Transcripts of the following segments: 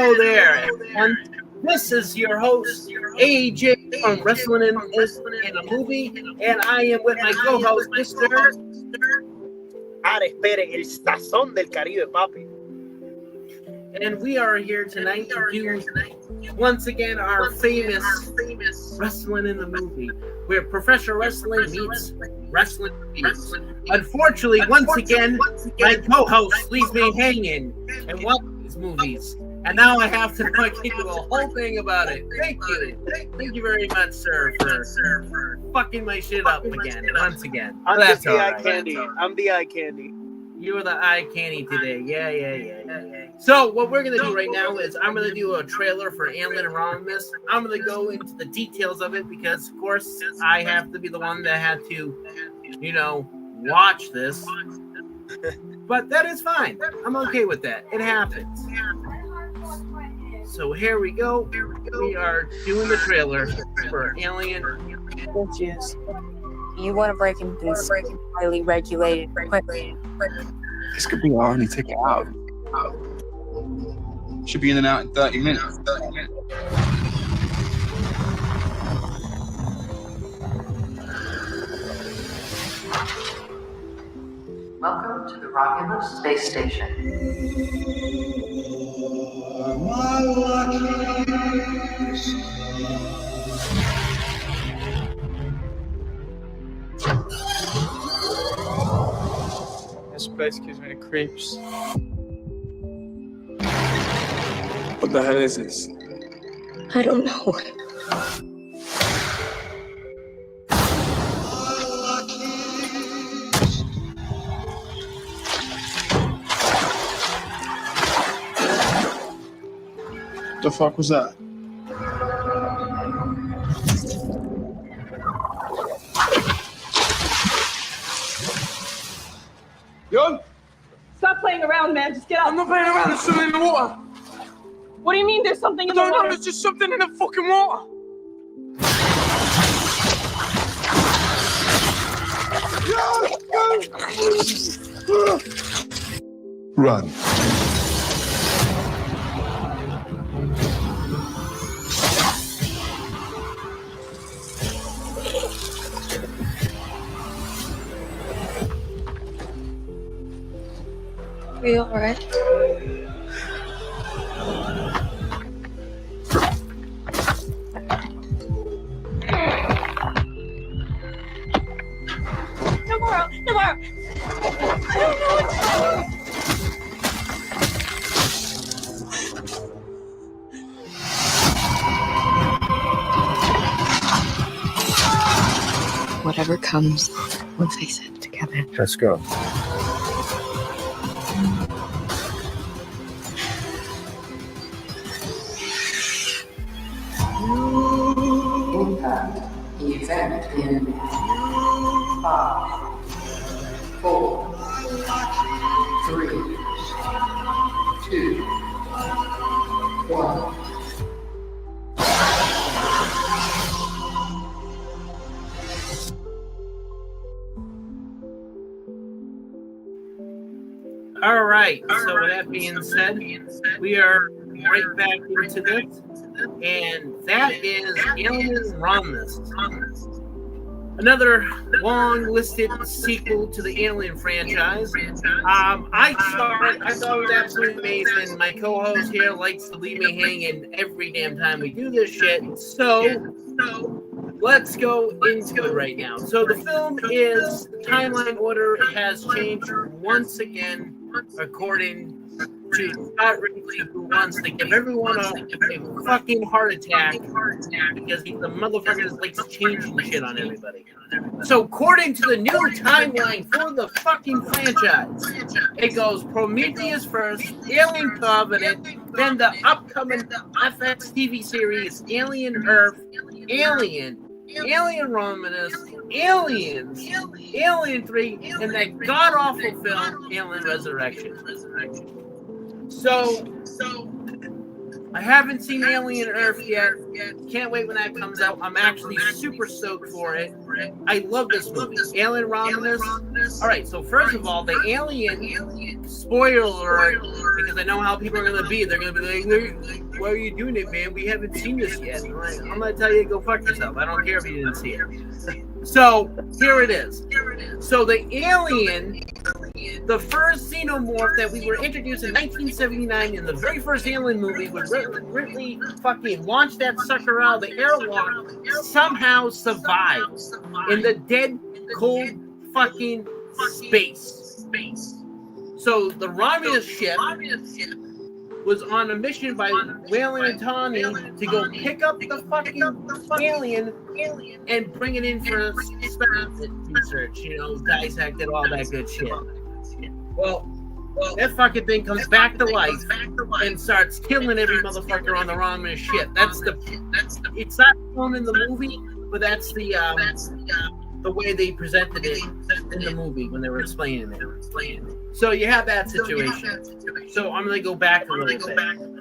Hello there, and this is your host, AJ from Wrestling in a Movie, and I am with my co-host, Mr. Espere, el sazón del Caribe, papi. And we are here tonight to do, once again, our famous Wrestling in the Movie, where professional wrestling meets wrestling movies. Unfortunately, once again, my co-host leaves me hanging and watching these movies. And now I have to fucking do a whole thing about it. Thank you. Thank you very much, sir, for fucking my shit up again, once again. I'm That's the eye candy. I'm the eye candy. You were the eye candy today. Yeah. So what we're going to do right now is I'm going to do a trailer for Alien and Romulus. I'm going to go into the details of it because, of course, I have to be the one that had to, watch this. But that is fine. I'm okay with that. It happens. So here we go. We are doing the trailer for Alien. Bitches. You want to break into this highly regulated quickly. This could be our only ticket out. Should be in and out in 30 minutes. Welcome to the Romulus space station. This place gives me the creeps. What the hell is this? I don't know. The fuck was that? Yo! Stop playing around, man. Just get out. I'm not playing around. There's something in the water. What do you mean there's something in the water? No, there's just something in the fucking water. Run. Are you alright? Tomorrow. I don't know what to do. Whatever comes, we'll face it together. Let's go. Impact event in 5, 4, 3, 2, 1. All right. So with that being said, we are right back into this, and that is Alien and Romulus. Another long-listed sequel to the Alien franchise. I saw it. I thought it was absolutely amazing. My co-host here likes to leave me hanging every damn time we do this shit. So let's go into it right now. So the film is, timeline order has changed once again, according to Scott Ridley, who wants to give everyone a fucking heart attack because he's the motherfucker that likes changing shit on everybody. So according to the new timeline for the fucking franchise, it goes Prometheus first, Alien Covenant, then the upcoming FX TV series Alien Earth, Alien Romulus, Aliens, Alien 3, and that god-awful film, Alien Resurrection. So, I haven't seen Alien Earth yet. Can't wait when that comes out. I'm actually super stoked for it. I love this movie. Alien Romulus. All right, so first of all, the alien, spoiler, because I know how people are going to be. They're going to be like, why are you doing it, man? We haven't seen this yet. I'm going to tell you to go fuck yourself. I don't care if you didn't see it. So here it is. So the alien, the first xenomorph that we were introduced in 1979 in the very first Alien movie, was Ridley fucking launched that sucker out of the airlock, somehow survived in the dead, cold fucking space. So the Romulus ship was on a mission by Whalen and Tommy to go pick up the fucking alien and bring it in for research, dissect it, all that good shit. Well, that fucking thing comes back to life and starts killing every motherfucker on the Romulus ship. It's not shown in the movie, but that's the way they presented it in the movie when they were explaining it. So you have that situation. So I'm going to go back a little bit.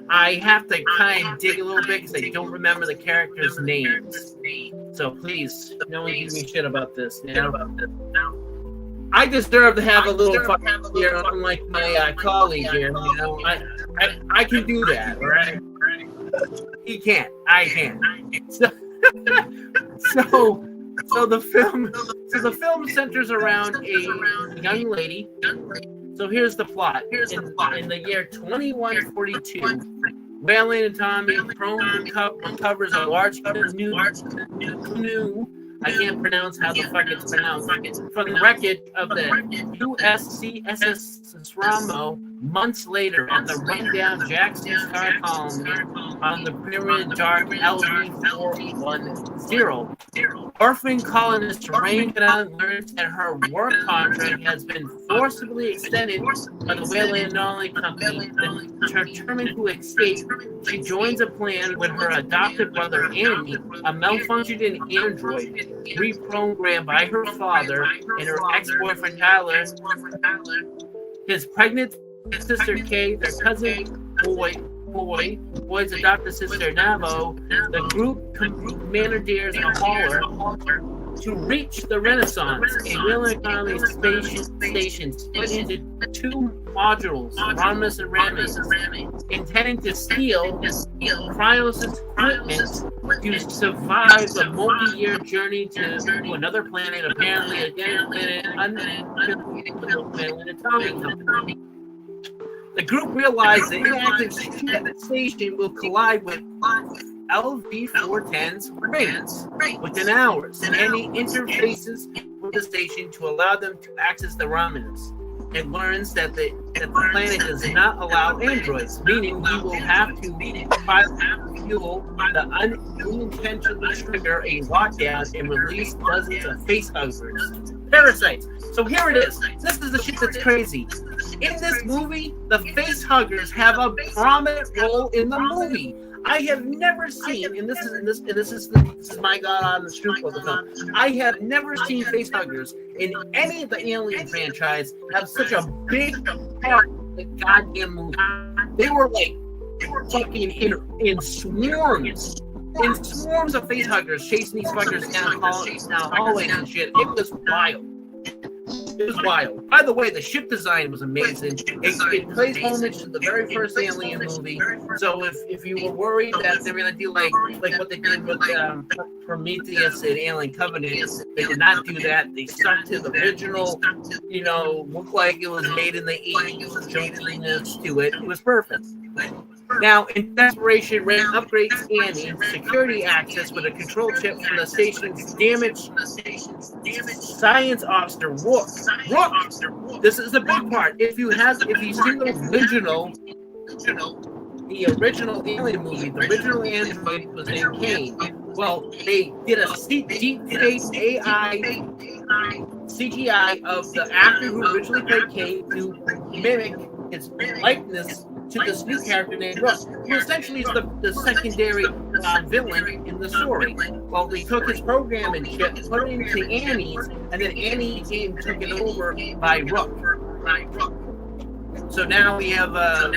I have to kind of dig a little bit because I don't remember the characters' names. So please, no one give me shit about this. I deserve to have a little fucking here, unlike my colleague here. I can do that, right? He can't. I can. So the film centers around a young lady. So here's the plot. In the year 2142, Whalen and Tommy uncovers a large canoe. I can't pronounce how the fuck it's pronounced. From the wreckage of the USCSS Romo months later at the rundown Jackson Star colony on the pyramid dark LV410. Orphan colonist Rain learns that her work contract has been forcibly extended by the Whalen Knowledge Company. Determined to escape, she joins a plan with her adopted brother Andy, a malfunctioning android reprogrammed by her father and her ex-boyfriend Tyler, his pregnant sister Kay, their cousin Boyd's adopted sister Navo. The group commandeers a hauler to reach the Renaissance, a Whalen economy station split into two modules, Romulus and Rammus, intending to steal Cryos' equipment to survive the multi-year journey to another planet, apparently again uncompleted with the Whalen Atomic Company. The group realized the inactive station will collide with LV-410's rings within hours, and any interfaces with the station to allow them to access the Romulus. It learns that the planet does not allow androids, meaning we will have to fuel the unintentionally trigger a lockdown and release dozens of facehuggers. Parasites. So here it is. This is the shit that's crazy. In this movie, the facehuggers have a prominent role in the movie. I have never seen, and this is my God on the Stroop of the film. I have never seen facehuggers in any of the Alien franchise have such a big part of the goddamn movie. They were fucking in swarms. In swarms of facehuggers chasing these fuckers down hallways and shit. It was wild. It was wild. By the way, the ship design was amazing. It plays homage to the very first Alien movie. So if you were worried that they were going to do like what they did with Prometheus and Alien Covenant, they did not do that. They stuck to the original, looked like it was made in the 80s, junkiness to it. It was perfect. Now, in desperation, Ray upgrades Annie security access with a control chip from the station's damaged science officer, Rook. This is the big part. If you've seen the original Alien movie, the original android was named Kane. Well, they did a deep fake AI CGI of the actor who originally played Kane to mimic his likeness to this new character named Rook, who essentially is the secondary villain in the story. Well, they took his program and chip, put it into Annie's, and then Annie took it over by Rook. So now we have a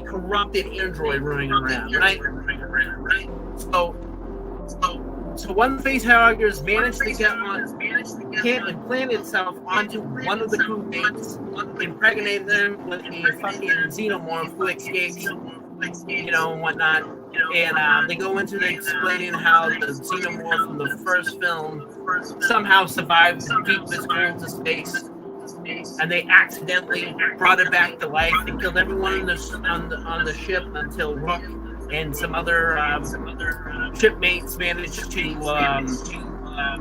corrupted android running around, right? So So one of the facehuggers managed to get on, can't implant itself onto one of the crewmates, impregnate them with a fucking xenomorph who escapes, and whatnot. And they go into explaining how the xenomorph from the first film somehow survived and beat this girl into space, and they accidentally brought it back to life. They killed everyone on the ship until Rook and some other shipmates managed to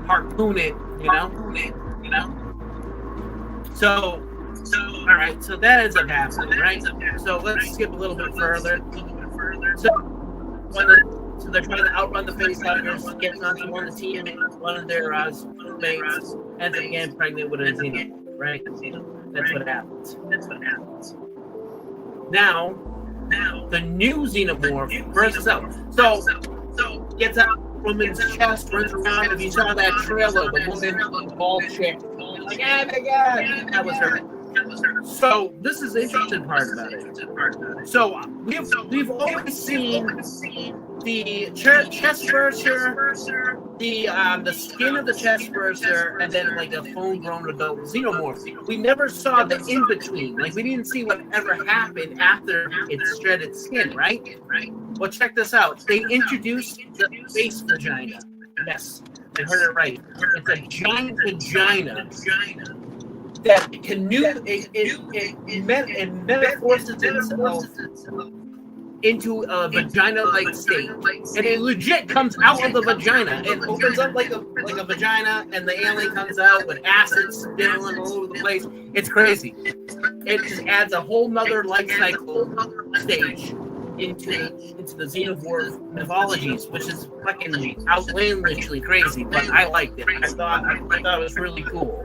harpoon it. So all right, so that ends up happening, right? So let's skip a little bit further. So they're trying to outrun the facehuggers, gets onto one of the team, one of their mates ends up getting pregnant with a xenomorph, right? That's what happens. Now, the new xenomorph bursts out. So gets out woman's chest, runs around. If you saw that trailer, the woman, the bald chick, like, oh my god, that was her. So this is the interesting part about it. So we've always seen the chest burster, the skin of the chest burster, and then like a full-grown adult xenomorph. We never saw the in-between. Like we didn't see whatever happened after it shredded skin, right? Well, check this out. They introduced the face vagina. Yes, I heard it right. It's a giant vagina that it metamorphoses itself into a vagina-like state, and it legit comes out of the vagina. It opens up like a vagina, and the alien comes out with acid spilling all over the place. It's crazy. It just adds a whole nother life cycle stage into the xenomorph mythologies, which is fucking outlandishly crazy. But I liked it. I thought it was really cool.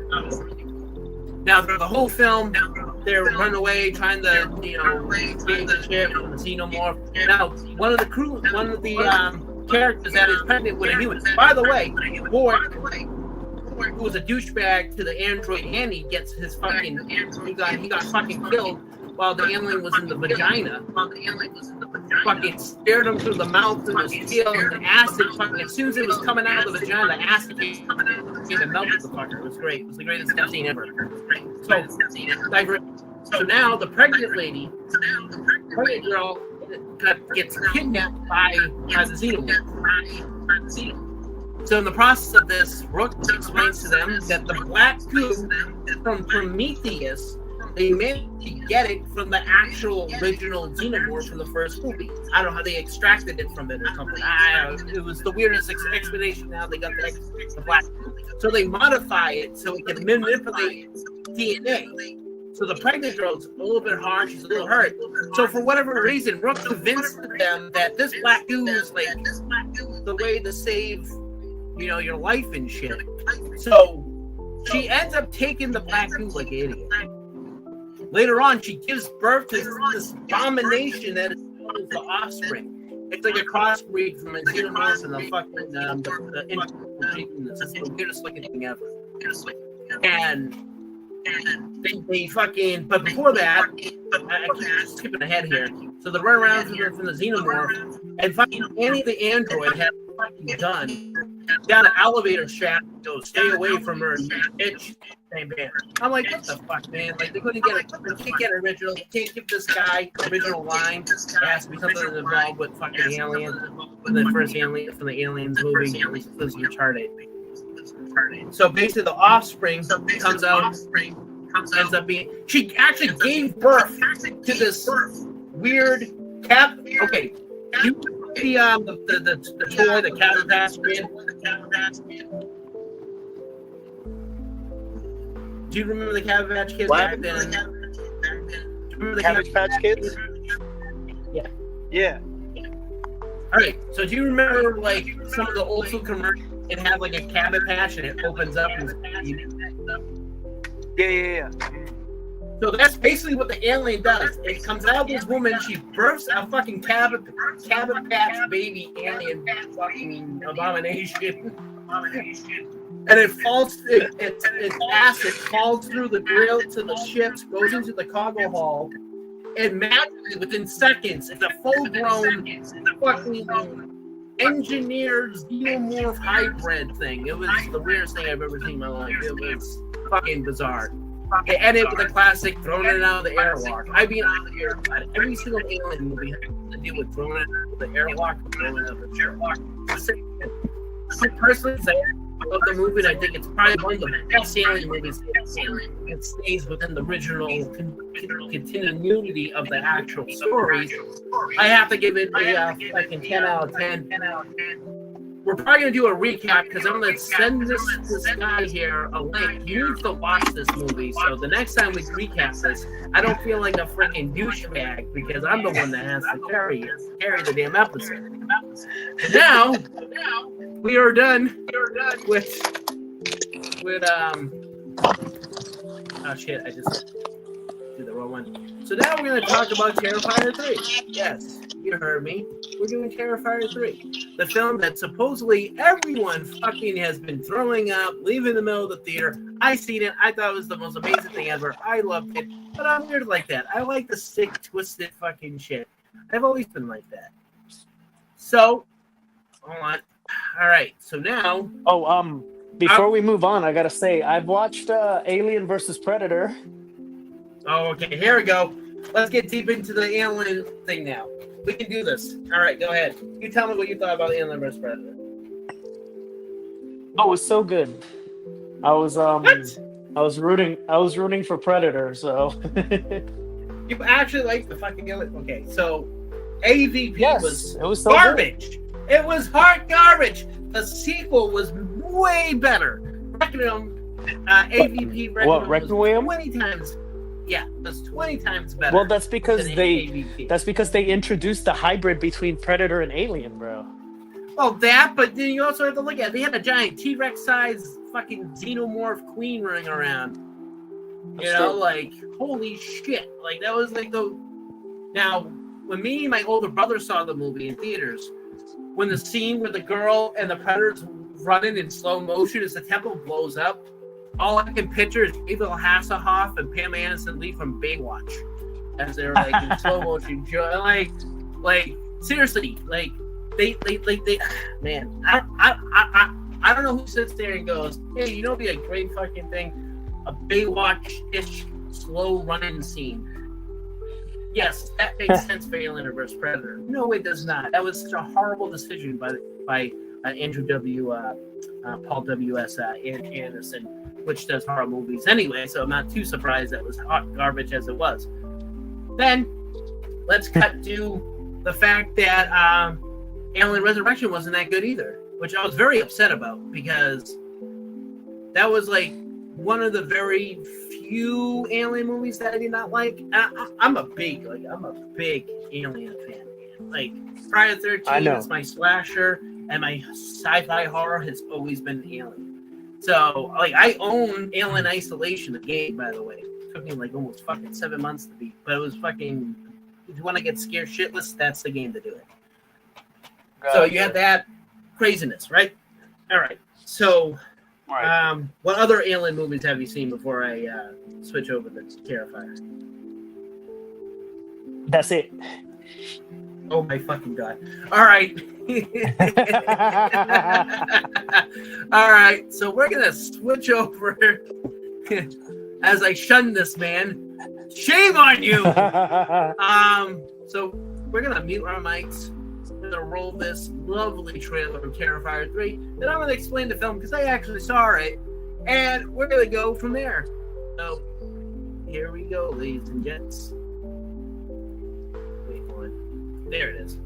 Now, through the whole film, they're running away, trying to, save the ship from the xenomorph. Now, one of the characters that is pregnant with a human. By the way, Borg, who was a douchebag to the android Annie, gets his fucking he got fucking killed while the alien was in the vagina. Fucking stared him through the mouth, through the steel, and the acid fucking, as soon as it was coming out of the vagina, the acid came and melted the fucker. It was great. It was the greatest death scene ever. So now the pregnant pregnant girl gets kidnapped by the xenomorph. So in the process of this, Rook explains to them that the black goo from Prometheus, they managed to get it from the actual original xenomorph from the first movie. I don't know how they extracted it from it or something. It was the weirdest explanation how they got the black goo. So they modify it so it can manipulate DNA. So the pregnant girl's a little bit hard, she's a little hurt. So for whatever reason, Rook convinced them that this black goo is like the way to save, your life and shit. So she ends up taking the black goo like an idiot. Later on, she gives birth to this abomination that is the offspring. It's like a crossbreed from a xenomorph and the fucking it's the weirdest looking thing ever. And they fucking, but before that, I keep skipping ahead here. So they run around from the xenomorph, and fucking Annie the android had a fucking gun down an elevator shaft to go stay away from her, bitch. I'm like, what the fuck, man? Like, they couldn't get original. They can't give this guy original line. It has to be something that's involved with fucking alien. From the first alien, from the Aliens movie, this is retarded. So basically, the offspring comes out, ends up being. She actually gave birth to this weird cap. Okay, you the toy, the Cabbage Patch Kid. Do you remember the Cabbage Patch Kids back then? Remember the Cabbage Patch Kids? Yeah. All right. So do you remember like some of the old school commercials? It had like a Cabbage Patch and it opens up and Yeah. So that's basically what the alien does. It comes out of this woman, she births a fucking Cabbage Patch baby alien fucking abomination. And it falls, its acid falls through the grill to the ships, goes into the cargo hull, and magically within seconds, it's a full-grown fucking engineered xenomorph hybrid thing. It was the weirdest thing I've ever seen in my life. It was fucking bizarre. It ended with the classic throwing it out of the airlock. I mean, every single alien movie has to deal with throwing it out of the airlock and throwing it out of the airlock. I personally say of the movie, and I think it's probably one of the best alien movies. It stays within the original continuity of the actual stories. I have to give it a fucking 10 out of 10. We're probably going to do a recap because I'm going to send this guy here a link. You need to watch this movie. So the next time we recap this, I don't feel like a freaking douchebag because I'm the one that has to carry the damn episode. Now, we are done with oh shit, I just did the wrong one. So now we're going to talk about Terrifier 3. Yes, you heard me. We're doing Terrifier 3. The film that supposedly everyone fucking has been throwing up, leaving the middle of the theater. I seen it. I thought it was the most amazing thing ever. I loved it. But I'm weird like that. I like the sick, twisted fucking shit. I've always been like that. So, hold on. All right. So now... Before we move on, I gotta say, I've watched Alien versus Predator. Oh, okay. Here we go. Let's get deep into the alien thing now. We can do this. All right, go ahead. You tell me what you thought about Alien vs. Predator. Oh, it was so good. I was rooting for Predator, so You actually like the fucking alien? Okay, so AVP was it was so garbage. Good. It was hot garbage. The sequel was way better. Requiem, AVP Requiem Requiem? 20 times. Yeah, it was 20 times better. Well, that's because AVP. That's because they introduced the hybrid between Predator and Alien, bro. Well, that, but then you also have to look at it. They had a giant T-Rex size fucking xenomorph queen running around. You know, like, holy shit. Like, that was like the... Now, when me and my older brother saw the movie in theaters, when the scene where the girl and the Predator's running in slow motion as the temple blows up, all I can picture is David Hasselhoff and Pam Anderson Lee from Baywatch as they're like in slow motion. Like seriously, like they man, I don't know who sits there and goes, hey, you know, it'd be a great fucking thing, a Baywatch-ish slow running scene. Yes, that makes sense for Alien vs. Predator. No, it does not. That was such a horrible decision by Andrew W. Paul W.S. Anderson, which does horror movies anyway, so I'm not too surprised that was hot garbage as it was. Then, let's cut to the fact that Alien Resurrection wasn't that good either, which I was very upset about because that was like one of the very few Alien movies that I did not like. I'm a big Alien fan. Like Friday the 13th is my slasher, and my sci-fi horror has always been Alien. So, like, I own Alien Isolation, the game, by the way. It took me like almost fucking 7 months to beat, but it was fucking. If you want to get scared shitless, that's the game to do it. So you have that craziness, right? All right. So. Right. What other Alien movies have you seen before I switch over to Terrifier? That's it. Oh my fucking god! All right, all right. So we're gonna switch over as I shun this man. Shame on you. So we're gonna mute our mics. We're gonna roll this lovely trailer of Terrifier 3. Then I'm gonna explain the film because I actually saw it, and we're gonna go from there. So here we go, ladies and gents. Wait one. There it is.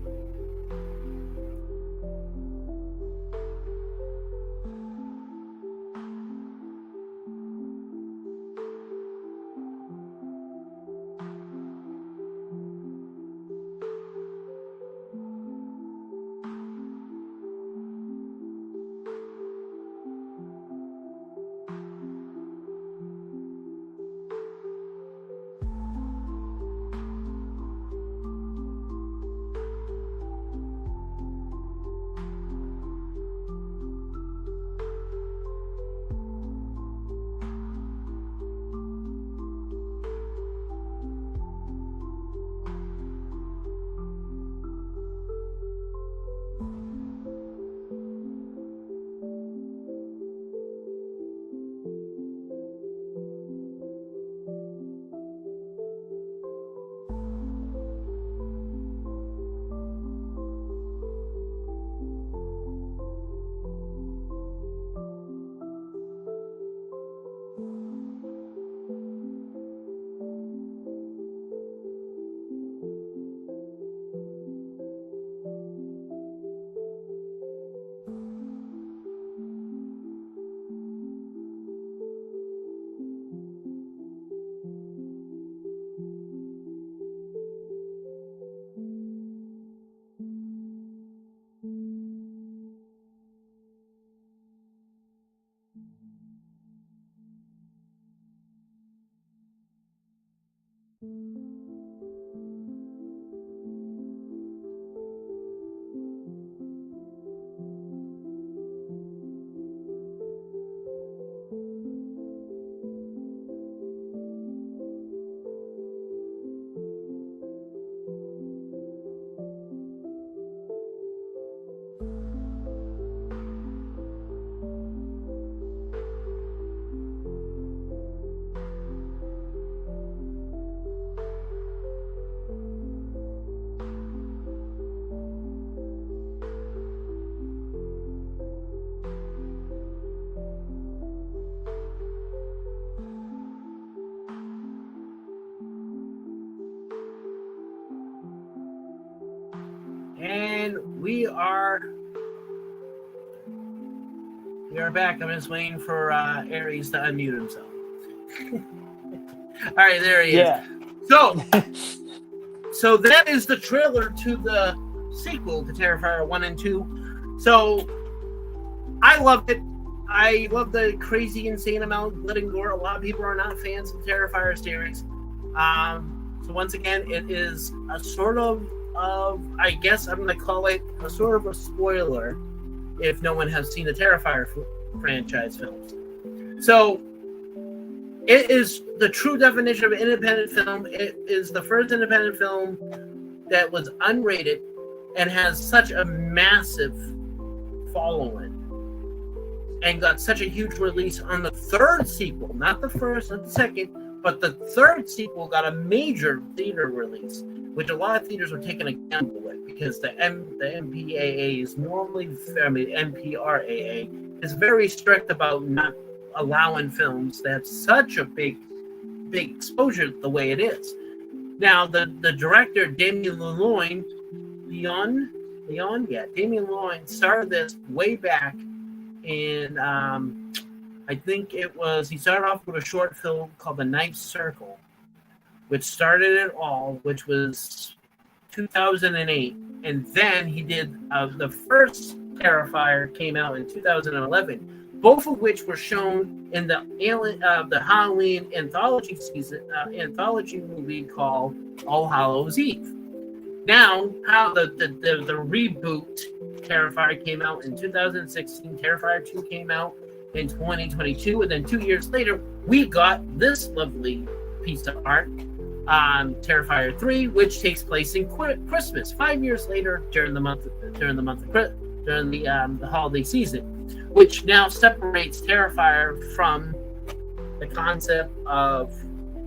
And we are back. I'm just waiting for Aries to unmute himself. All right, there he Yeah. is. So that is the trailer to the sequel to Terrifier 1 and 2. So I loved it. I love the crazy, insane amount of blood and gore. A lot of people are not fans of the Terrifier series. So once again, it is a sort of I guess I'm going to call it a sort of a spoiler if no one has seen the Terrifier franchise films. So it is the true definition of an independent film. It is the first independent film that was unrated and has such a massive following and got such a huge release on the third sequel, not the first, not the second, but the third sequel got a major theater release, which a lot of theaters were taking a gamble with because the MPAA is normally, MPRAA is very strict about not allowing films that have such a big exposure the way it is. Now, the director, Damien Leone, Damien Leone started this way back in, I think it was, he started off with a short film called The Ninth Circle, which started it all, which was 2008. And then he did the first Terrifier came out in 2011, both of which were shown in the Halloween anthology movie called All Hallows Eve. Now, how the reboot Terrifier came out in 2016, Terrifier 2 came out in 2022, and then 2 years later, we got this lovely piece of art, Terrifier 3, which takes place in Christmas, 5 years later during the holiday season, which now separates Terrifier from the concept of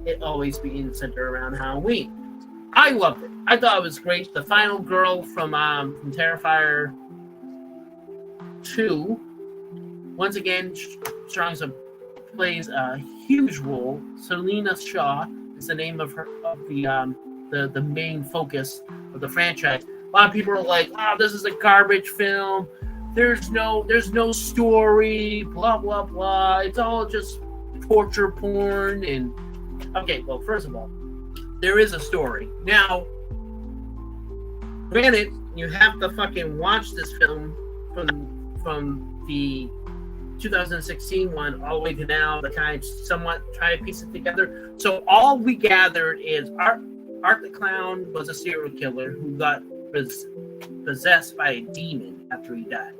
it always being centered around Halloween. I loved it. I thought it was great. The final girl from Terrifier 2, once again, plays a huge role. Selena Shaw is the name of the main focus of the franchise. A lot of people are like, this is a garbage film. There's no story, blah, blah, blah. It's all just torture porn. And okay, well, first of all, there is a story. Now, granted, you have to fucking watch this film from the 2016 one all the way to now to kind of somewhat try to piece it together. So all we gathered is Art the Clown was a serial killer who got possessed by a demon after he died,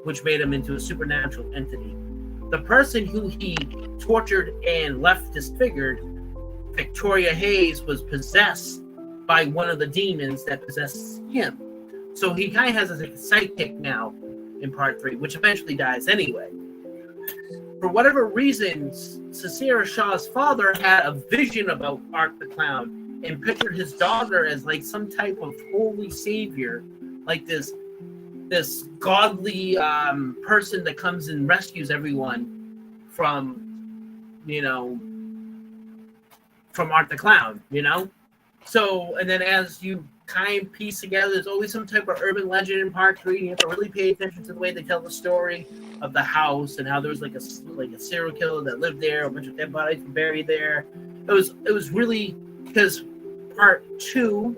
which made him into a supernatural entity. The person who he tortured and left disfigured, Victoria Hayes, was possessed by one of the demons that possessed him. So he kind of has a sidekick now in part 3, which eventually dies anyway. For whatever reasons, Cicera Shaw's father had a vision about Art the Clown and pictured his daughter as like some type of holy savior, like this godly person that comes and rescues everyone from Art the Clown, So, and then as you kind of piece together, there's always some type of urban legend in part 3. You have to really pay attention to the way they tell the story of the house and how there was like a serial killer that lived there, a bunch of dead bodies were buried there. It was really, because part 2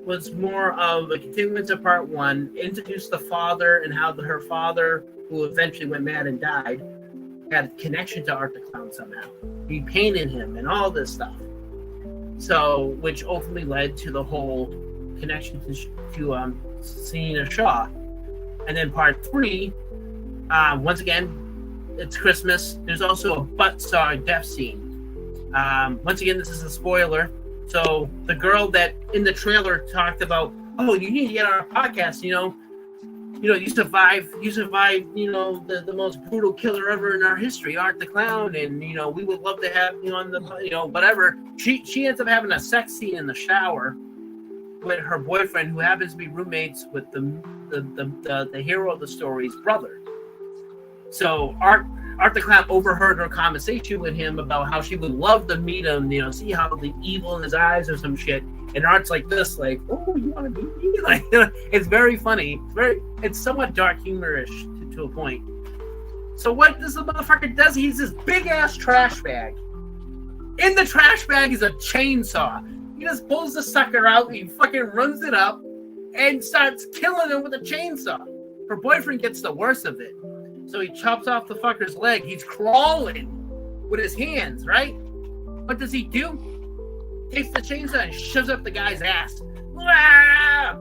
was more of a continuance of part 1, introduced the father and how her father who eventually went mad and died, had a connection to Art the Clown somehow. He painted him and all this stuff. So, which ultimately led to the whole connection to Selena Shaw. And then part 3, once again, it's Christmas. There's also a butt-saw death scene. Once again, this is a spoiler. So the girl that in the trailer talked about, oh, you need to get on our podcast, you survived, the most brutal killer ever in our history, Art the Clown, and we would love to have you on the whatever. She ends up having a sex scene in the shower with her boyfriend, who happens to be roommates with the hero of the story's brother. So Art the Clown overheard her conversation with him about how she would love to meet him, see how the evil in his eyes or some shit. And Art's like this, like, oh, you want to meet me? Like, it's very funny. It's somewhat dark humorish to a point. So what this motherfucker does, he's this big ass trash bag. In the trash bag is a chainsaw. He just pulls the sucker out, he fucking runs it up, and starts killing him with a chainsaw. Her boyfriend gets the worst of it. So he chops off the fucker's leg. He's crawling with his hands, right? What does he do? Takes the chainsaw and shoves up the guy's ass. Ah!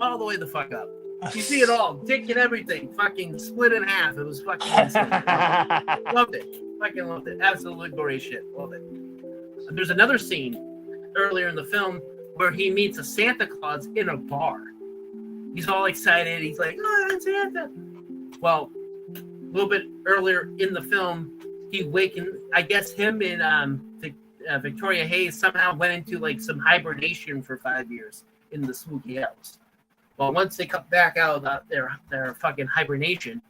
All the way the fuck up. You see it all. Dick and everything. Fucking split in half. It was fucking insane. Loved it. Fucking loved it. Absolutely glorious shit. Love it. There's another scene earlier in the film where he meets a Santa Claus in a bar. He's all excited. He's like, oh, I'm Santa. Well, a little bit earlier in the film, he wakened. I guess him and Victoria Hayes somehow went into like some hibernation for 5 years in the spooky house. Well, once they come back out of their fucking hibernation,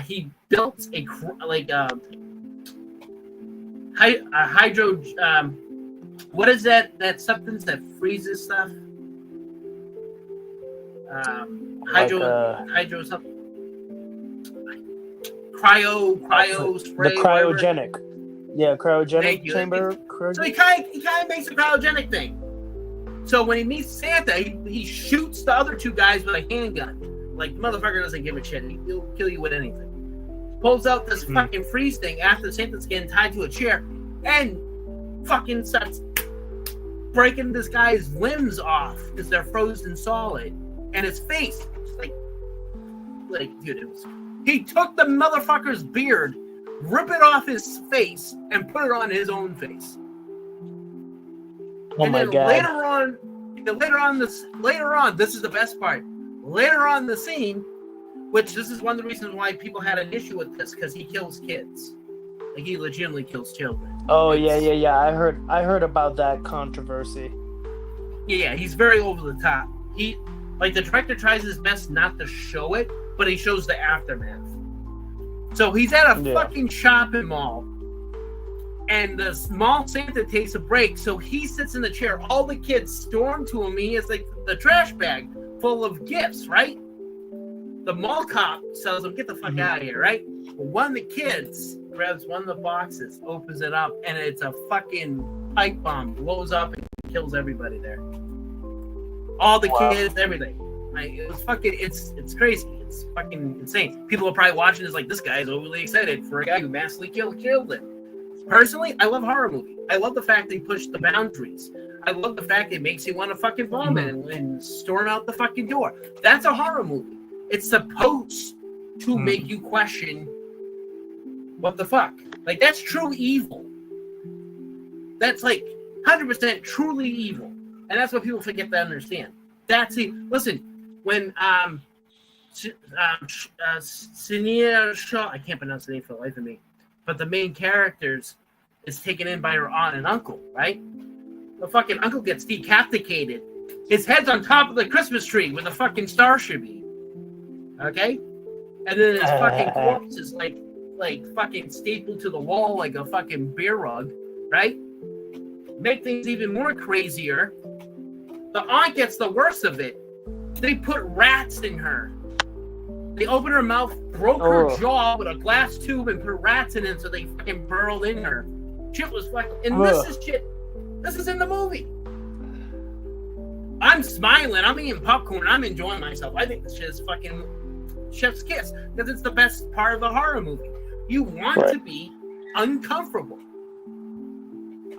he built a hydro. What is that substance that freezes stuff? Hydro something. Cryo spray. The cryogenic. Whatever. Yeah, cryogenic chamber. So he kind of makes a cryogenic thing. So when he meets Santa, he shoots the other two guys with a handgun. Like, the motherfucker doesn't give a shit. He'll kill you with anything. Pulls out this fucking freeze thing after Santa's getting tied to a chair and fucking starts breaking this guy's limbs off because they're frozen solid. And his face, like dude, he took the motherfucker's beard, rip it off his face, and put it on his own face. Oh and my then god! Later on, this is the best part. Later on the scene, which this is one of the reasons why people had an issue with this, because he kills kids. Like, he legitimately kills children. Oh yeah. I heard about that controversy. Yeah, he's very over the top. The director tries his best not to show it, but he shows the aftermath. So he's at a fucking shopping mall, and the small Santa takes a break, so he sits in the chair. All the kids storm to him. He has like the trash bag full of gifts, right? The mall cop tells him, get the fuck out of here, right? Well, one of the kids grabs one of the boxes, opens it up, and it's a fucking pipe bomb, blows up and kills everybody there. All the kids, everything. Like, it was fucking, it's crazy. It's fucking insane. People are probably watching this like, this guy is overly excited for a guy who massively killed it. Personally, I love horror movies. I love the fact they push the boundaries. I love the fact it makes you want to fucking vomit and storm out the fucking door. That's a horror movie. It's supposed to make you question what the fuck. Like, that's true evil. That's like 100% truly evil. And that's what people forget to understand. That's it. Listen, when Selena Shaw, I can't pronounce the name for the life of me, but the main characters is taken in by her aunt and uncle, right? The fucking uncle gets decapitated. His head's on top of the Christmas tree where the fucking star should be. Okay? And then his fucking corpse is like fucking stapled to the wall like a fucking beer rug, right? Make things even more crazier. The aunt gets the worst of it. They put rats in her. They opened her mouth, broke her jaw with a glass tube, and put rats in it so they fucking burrowed in her. Shit was fucking... And this is shit. This is in the movie. I'm smiling. I'm eating popcorn. I'm enjoying myself. I think this shit is fucking chef's kiss because it's the best part of the horror movie. You want Right. to be uncomfortable.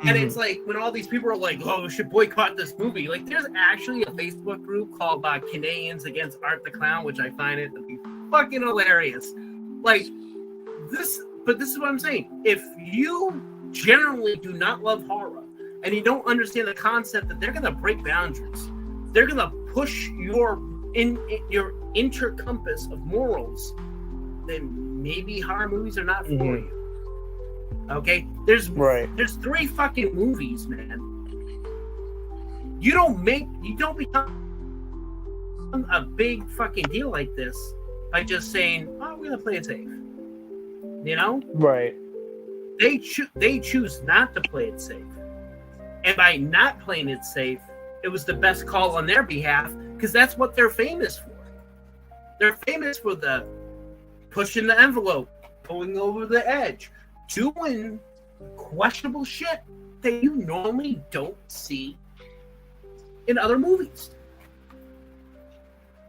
And it's like when all these people are like, "Oh, we should boycott this movie." Like, there's actually a Facebook group called Canadians Against Art the Clown, which I find it to be fucking hilarious. Like this, but this is what I'm saying. If you generally do not love horror and you don't understand the concept that they're gonna break boundaries, they're gonna push your inner compass of morals, then maybe horror movies are not for you. Okay, there's 3 fucking movies, man. You don't become a big fucking deal like this by just saying, "Oh, we're gonna play it safe." You know, Right. they choose not to play it safe, and by not playing it safe, it was the best call on their behalf because that's what they're famous for. They're famous for the pushing the envelope, going over the edge, doing questionable shit that you normally don't see in other movies.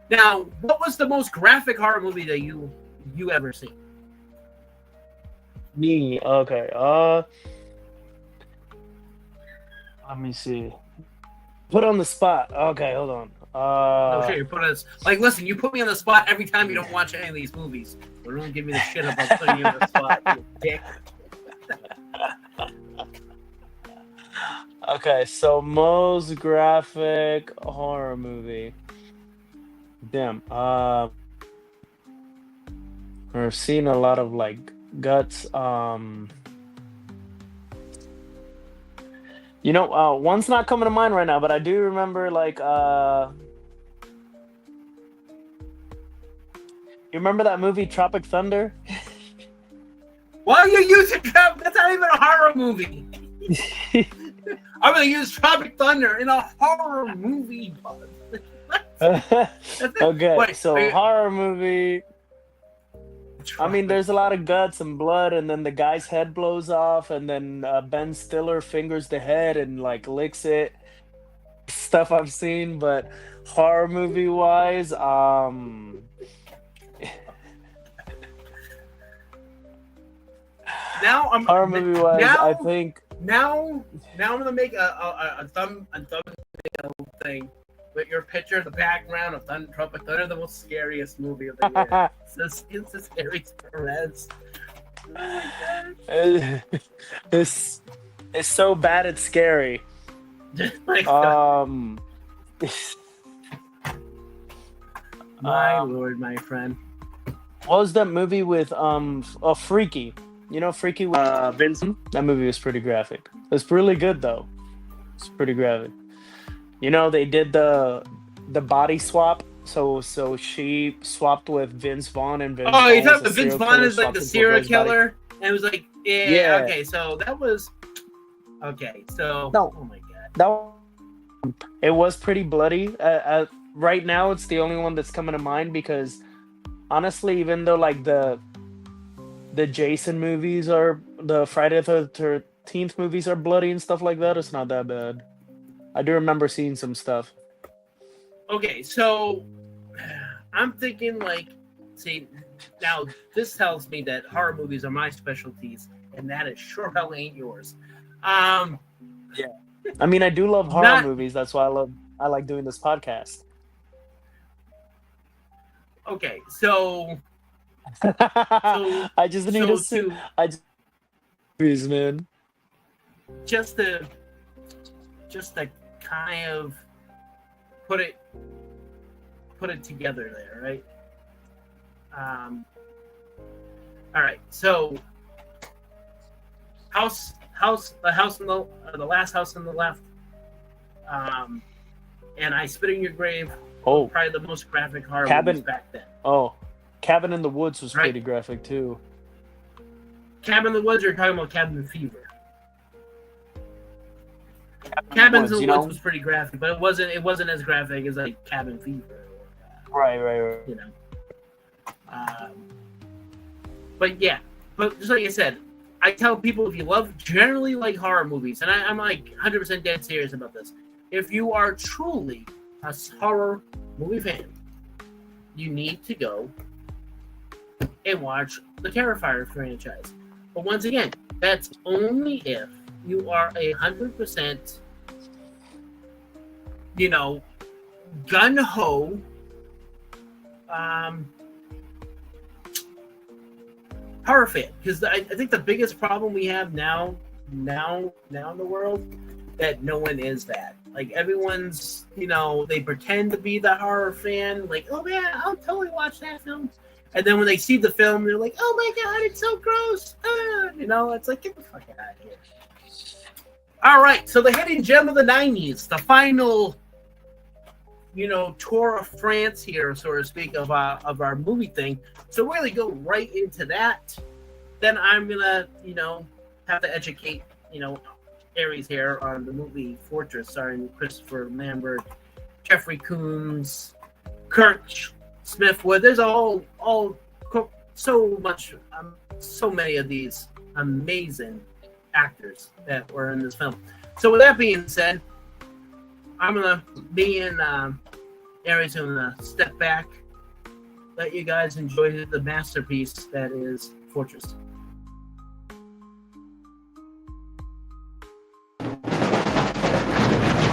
Now, what was the most graphic horror movie that you ever seen? Me. Okay. Let me see. Put on the spot. Okay, hold on. No shit, you put us like, listen, you put me on the spot every time you don't watch any of these movies. But don't give me the shit about putting you on the spot, you dick. Okay, so most graphic horror movie. Damn. I've seen a lot of like guts. You know, one's not coming to mind right now, but I do remember like you remember that movie Tropic Thunder? Why are you using Tropic? That's not even a horror movie. I'm gonna use Tropic Thunder in a horror movie. Okay, Wait, so horror movie. I mean, there's a lot of guts and blood, and then the guy's head blows off, and then Ben Stiller fingers the head and like licks it. Stuff I've seen, but horror movie wise, now I'm horror movie wise, I think now I'm gonna make a thumbnail thing with your picture in the background of Tropic Thunder, the most scariest movie of the year. It's the scariest Perez. Oh my God. it's so bad it's scary. My lord, my friend. What was that movie with Freaky? You know Freaky with Vincent? That movie was pretty graphic. It's really good though. It's pretty graphic. You know, they did the body swap. So she swapped with Vince Vaughn, and Vince Oh, you Vaughn thought the Vince Vaughn is like the serial killer? And it was like, yeah, okay, so that was okay. So No. oh my God. It was pretty bloody. Right now, it's the only one that's coming to mind because honestly, even though like the Jason movies are the Friday the 13th movies are bloody and stuff like that, it's not that bad. I do remember seeing some stuff. Okay, so I'm thinking like, see, now this tells me that horror movies are my specialties, and that is sure hell ain't yours. Yeah. I mean, I do love horror movies. That's why I like doing this podcast. Okay, so I just need movies, man. Just to kind of put it together there, right? All right, so the house on the last house on the left, and I Spit in Your Grave. Oh, probably the most graphic horror movies back then. Oh, Cabin in the Woods was pretty graphic too. Cabin in the Woods, you're talking about Cabin Fever. Cabin in the Woods was pretty graphic, but it wasn't as graphic as like Cabin Fever. Right. You know. But just like I said, I tell people if you generally like horror movies, and I'm like 100% dead serious about this. If you are truly a horror movie fan, you need to go and watch the Terrifier franchise. But once again, that's only if you are 100%, gun-ho, horror fan. Because I think the biggest problem we have now in the world, that no one is that. Like, everyone's, they pretend to be the horror fan. Like, oh yeah, I'll totally watch that film. And then when they see the film, they're like, oh my God, it's so gross. It's like, get the fuck out of here. All right, so the hidden gem of the 90s, the final, tour of France here, so to speak, of our movie thing. So we're going to go right into that. Then I'm going to, have to educate, Aries here on the movie Fortress, starring Christopher Lambert, Jeffrey Combs, Kirk Smithwood. There's all so many of these amazing actors that were in this film. So with that being said, me and Aries are gonna step back, let you guys enjoy the masterpiece that is Fortress.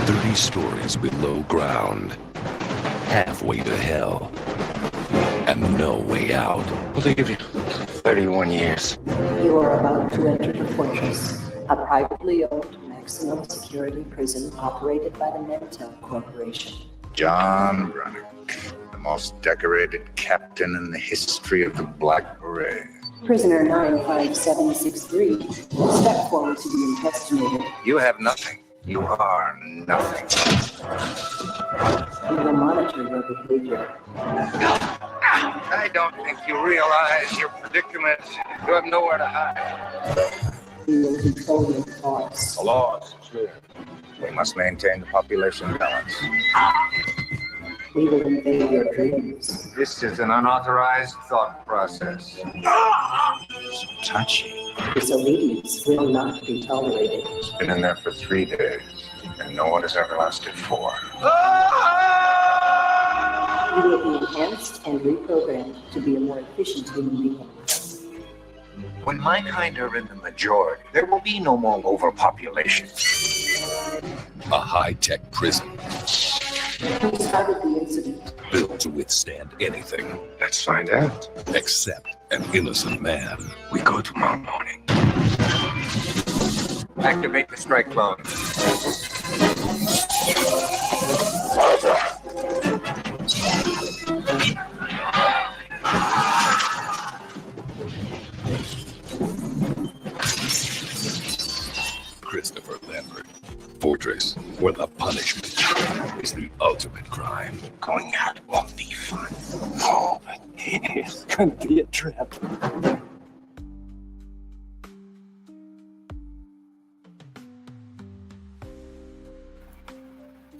30 stories below ground, halfway to hell, and no way out. What do they give you? 31 years. You are about to enter the Fortress, a privately owned maximum security prison operated by the Mentel Corporation. John Brunick, the most decorated captain in the history of the Black Beret. Prisoner 95763, step forward to be investigated. You have nothing. You are nothing. We will monitor your behavior. I don't think you realize your predicament. You have nowhere to hide. We will control your thoughts. The law is clear. We must maintain the population balance. We will invade your dreams. This is an unauthorized thought process. Touchy. Disobedience will not be tolerated. Been in there for 3 days, and no one has ever lasted 4. You will be enhanced and reprogrammed to be a more efficient human being. When my kind are in the majority, there will be no more overpopulation. A high-tech prison Who started the incident? built to withstand anything Let's find out. except an innocent man. We go tomorrow morning. Activate the strike clone. Christopher Lambert. Fortress, where the punishment is the ultimate crime. Going out won't be fun. Oh, it's gonna be a trap.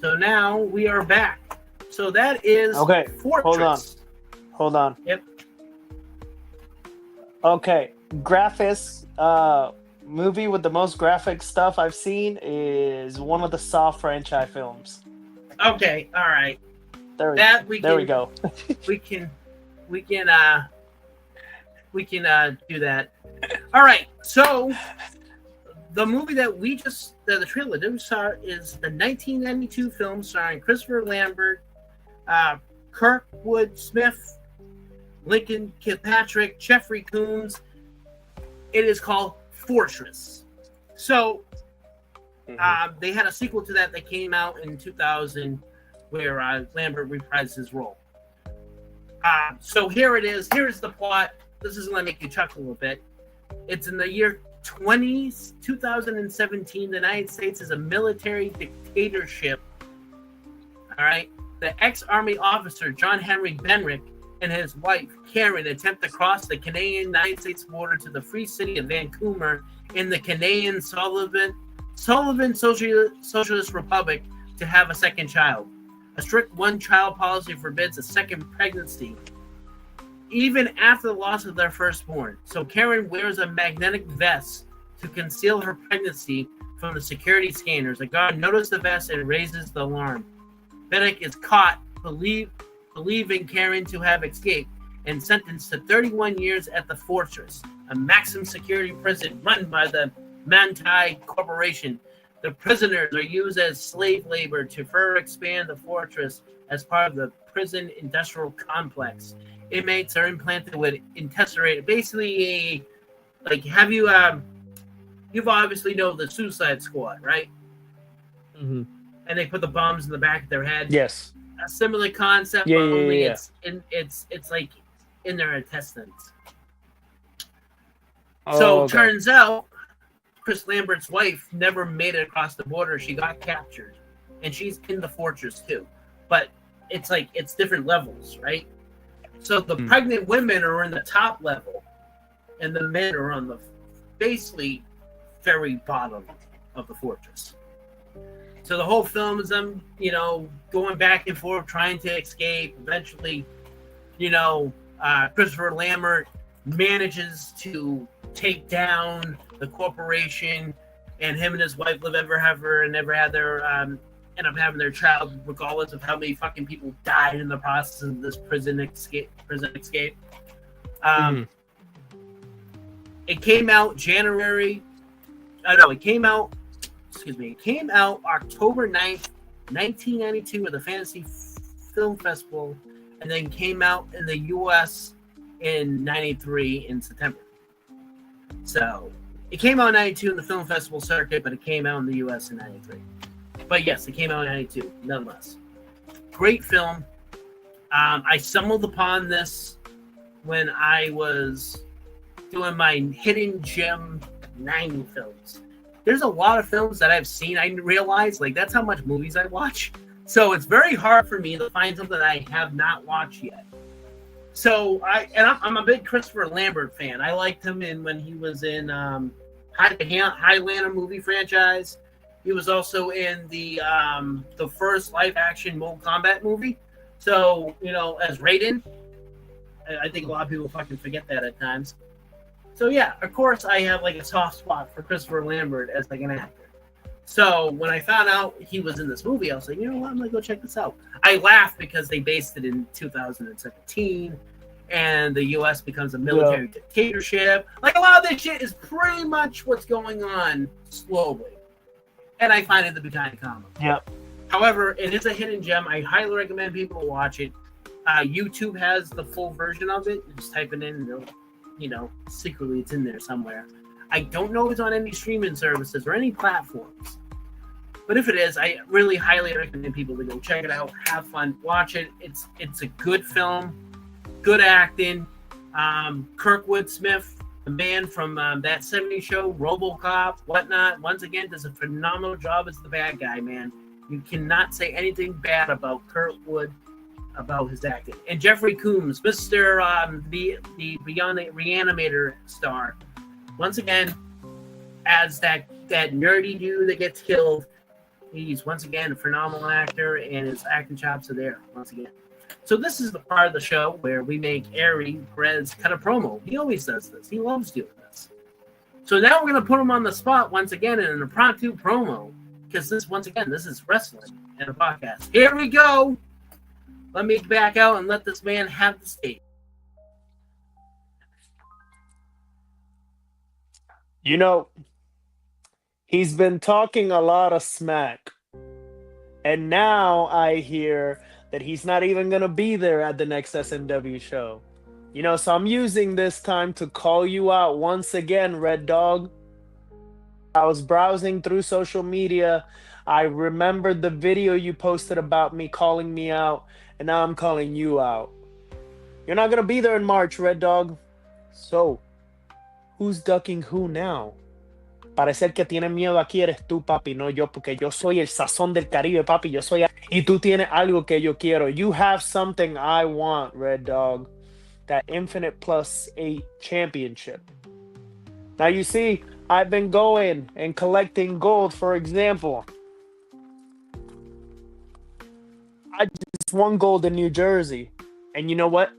So now we are back. So that is Okay, Fortress. hold on. Yep. Okay, graphics. Movie with the most graphic stuff I've seen is one of the Saw franchise films. Okay, all right. There we go. we can do that. All right. So the movie that the trailer that we saw is the 1992 film starring Christopher Lambert, Kirkwood Smith, Lincoln Kilpatrick, Jeffrey Combs. It is called Fortress. So they had a sequel to that came out in 2000 where Lambert reprised his role. So here it is. Here's the plot. This is going to make you chuckle a little bit. It's in the year 2017. The United States is a military dictatorship. All right. The ex-army officer John Henry Benrick and his wife Karen attempt to cross the Canadian-United States border to the free city of Vancouver in the Canadian Sullivan Socialist Republic to have a second child. A strict one-child policy forbids a second pregnancy, even after the loss of their firstborn. So Karen wears a magnetic vest to conceal her pregnancy from the security scanners. A guard notices the vest and raises the alarm. Benrick is caught, believing Karen to have escaped, and sentenced to 31 years at the Fortress, a maximum security prison run by the Mantai Corporation. The prisoners are used as slave labor to further expand the fortress as part of the prison industrial complex. Inmates are implanted with intestinated, basically have you you've obviously know the Suicide Squad, right? Mm-hmm. And they put the bombs in the back of their head. Yes. A similar concept, Yeah, but only yeah. it's like in their intestines. Oh, So okay. turns out Chris Lambert's wife never made it across the border. She got captured, and she's in the fortress too. But it's different levels, right? So the pregnant women are in the top level, and the men are on the basically very bottom of the fortress. So the whole film is them, going back and forth, trying to escape. Eventually, Christopher Lambert manages to take down the corporation, and him and his wife live ever and never had their end up having their child, regardless of how many fucking people died in the process of this prison escape. It came out It came out October 9th, 1992 at the Fantasy Film Festival, and then came out in the U.S. in 93 in September. So it came out in 92 in the film festival circuit, but it came out in the U.S. in 93. But yes, it came out in 92, nonetheless. Great film. I stumbled upon this when I was doing my Hidden Gem 9 films. There's a lot of films that I've seen. I realize, that's how much movies I watch. So it's very hard for me to find something that I have not watched yet. So I'm a big Christopher Lambert fan. I liked him when he was in Highlander movie franchise. He was also in the first live action Mortal Kombat movie. So as Raiden, I think a lot of people fucking forget that at times. So yeah, of course I have a soft spot for Christopher Lambert as an actor. So when I found out he was in this movie, I was like, you know what, I'm gonna go check this out. I laughed because they based it in 2017, and the U.S. becomes a military dictatorship. A lot of this shit is pretty much what's going on slowly, and I find it to be kind of comical. Yep. However, it is a hidden gem. I highly recommend people to watch it. YouTube has the full version of it. You just type it in, and secretly it's in there somewhere. I don't know if it's on any streaming services or any platforms. But if it is, I really highly recommend people to go check it out, have fun, watch it. It's a good film, good acting. Kurtwood Smith, the man from that 70s show, RoboCop, whatnot, once again does a phenomenal job as the bad guy, man. You cannot say anything bad about Kurtwood, about his acting. And Jeffrey Combs, Mr. The Beyond Reanimator star, once again, as that nerdy dude that gets killed. He's once again a phenomenal actor, and his acting chops are there once again. So this is the part of the show where we make Ari Perez cut a promo. He always does this. He loves doing this. So now we're going to put him on the spot once again in an impromptu promo, because this is wrestling and a podcast. Here we go. Let me back out and let this man have the stage. He's been talking a lot of smack. And now I hear that he's not even going to be there at the next SMW show. So I'm using this time to call you out once again, Red Dog. I was browsing through social media. I remembered the video you posted about me calling me out, and now I'm calling you out. You're not going to be there in March, Red Dog. So, who's ducking who now? Parece que tiene miedo aquí eres tú, papi, no yo, porque yo soy el sazón del Caribe, papi. Yo soy, y tú tienes algo que yo quiero. You have something I want, Red Dog. That Infinite Plus 8 championship. Now you see, I've been going and collecting gold, for example. I just won gold in New Jersey. And you know what?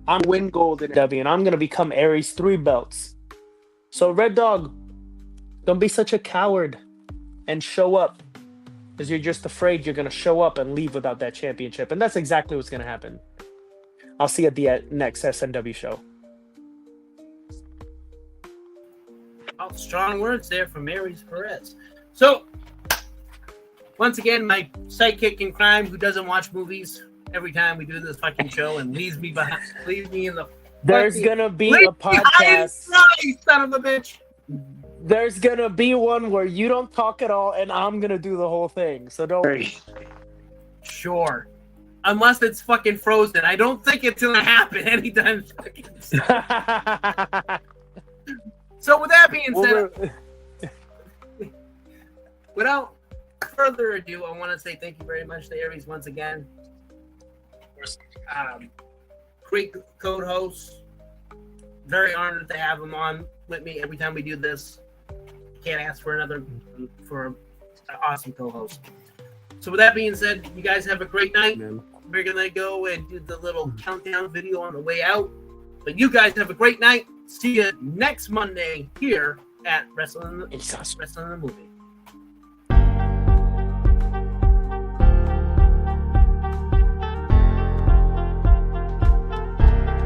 I'm win gold in W, and I'm going to become Aries 3 belts. So, Red Dog, don't be such a coward and show up, because you're just afraid you're going to show up and leave without that championship. And that's exactly what's going to happen. I'll see you at the next SNW show. Oh, strong words there from Mary's Perez. So, once again, my sidekick in crime who doesn't watch movies every time we do this fucking show and leaves me in the. There's gonna be a podcast. Son of a bitch. There's gonna be one where you don't talk at all, and I'm gonna do the whole thing. So don't worry. Sure. Unless it's fucking frozen. I don't think it's gonna happen anytime fucking soon. So with that being said, without further ado, I want to say thank you very much to Aries once again. Great co-host. Very honored to have him on with me every time we do this. Can't ask for an awesome co-host. So with that being said, you guys have a great night. We're gonna go and do the little countdown video on the way out. But you guys have a great night. See you next Monday here at Wrestling in the Movie.